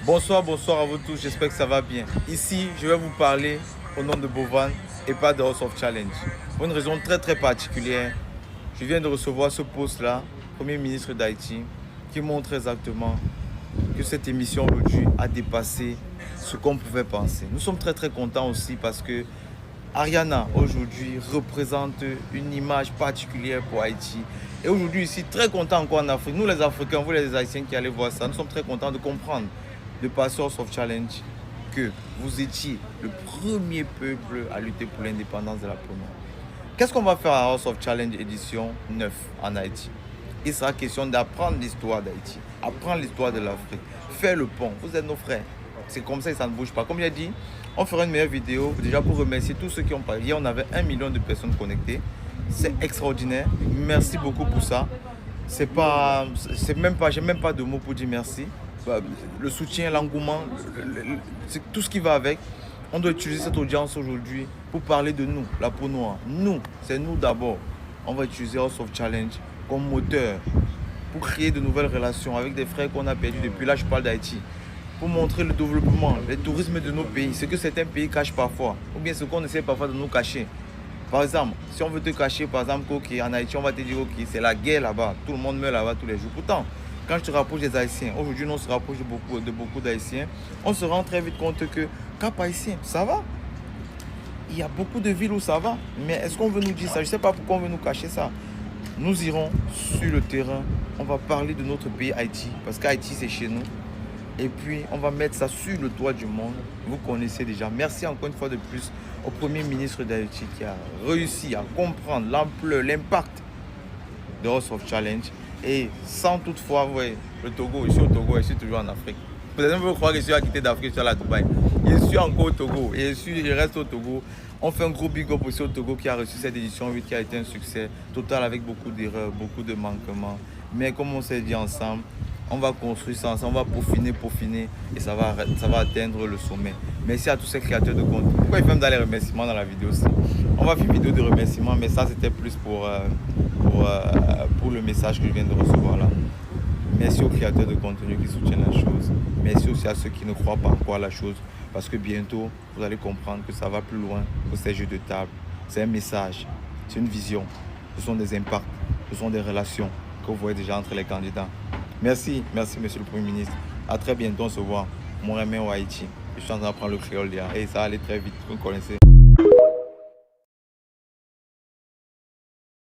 Bonsoir, bonsoir à vous tous, j'espère que ça va bien. Ici, je vais vous parler au nom de Bovan et pas de House of Challenge. Pour une raison très particulière, je viens de recevoir ce post-là, Premier ministre d'Haïti, qui montre exactement que cette émission aujourd'hui a dépassé ce qu'on pouvait penser. Nous sommes très contents aussi parce que Ariana aujourd'hui représente une image particulière pour Haïti. Et aujourd'hui ici, très content encore en Afrique. Nous les Africains, vous les Haïtiens qui allez voir ça, nous sommes très contents de comprendre de passer House of Challenge que vous étiez le premier peuple à lutter pour l'indépendance de la Pono. Qu'est-ce qu'on va faire à House of Challenge édition 9 en Haïti? Il sera question d'apprendre l'histoire d'Haïti, apprendre l'histoire de l'Afrique, faire le pont. Vous êtes nos frères. C'est comme ça et ça ne bouge pas. Comme j'ai dit, on fera une meilleure vidéo déjà pour remercier tous ceux qui ont parlé. Hier, on avait 1 million de personnes connectées. C'est extraordinaire. Merci beaucoup pour ça. J'ai même pas de mots pour dire merci. Le soutien, l'engouement, c'est tout ce qui va avec. On doit utiliser cette audience aujourd'hui pour parler de nous, la peau noire. Nous, c'est nous d'abord. On va utiliser House of Challenge comme moteur pour créer de nouvelles relations avec des frères qu'on a perdus depuis. Là, je parle d'Haïti. Pour montrer le développement, le tourisme de nos pays, ce que certains pays cachent parfois, ou bien ce qu'on essaie parfois de nous cacher. Par exemple, si on veut te cacher, par exemple, qu'en Haïti, on va te dire, ok, c'est la guerre là-bas, tout le monde meurt là-bas tous les jours. Pourtant, quand je te rapproche des Haïtiens, aujourd'hui, on se rapproche de beaucoup d'Haïtiens, on se rend très vite compte que Cap Haïtien, ça va. Il y a beaucoup de villes où ça va, mais est-ce qu'on veut nous dire ça? Je ne sais pas pourquoi on veut nous cacher ça. Nous irons sur le terrain, on va parler de notre pays Haïti, parce qu'Haïti, c'est chez nous. Et puis, on va mettre ça sur le toit du monde. Vous connaissez déjà. Merci encore une fois de plus au Premier ministre d'Haïti qui a réussi à comprendre l'ampleur, l'impact de House of Challenge. Et sans toutefois, ouais, le Togo, je suis au Togo et je suis toujours en Afrique. Peut-être que vous croyez que je suis à quitter d'Afrique, je suis à Dubaï. Je suis encore au Togo et je reste au Togo. On fait un gros big up aussi au Togo qui a reçu cette édition 8 qui a été un succès total avec beaucoup d'erreurs, beaucoup de manquements. Mais comme on s'est dit ensemble, on va construire ça ensemble, on va peaufiner et ça va atteindre le sommet. Merci à tous ces créateurs de contenu. Pourquoi ils font dans les remerciements dans la vidéo aussi? On va faire une vidéo de remerciements, mais ça c'était plus pour le message que je viens de recevoir là. Merci aux créateurs de contenu qui soutiennent la chose. Merci aussi à ceux qui ne croient pas encore à la chose. Parce que bientôt, vous allez comprendre que ça va plus loin que ces jeux de table. C'est un message, c'est une vision. Ce sont des impacts, ce sont des relations que vous voyez déjà entre les candidats. Merci monsieur le Premier ministre. À très bientôt, on se voit. Mon ami au Haïti. Je suis en train de prendre le créole là et ça va aller très vite, vous connaissez.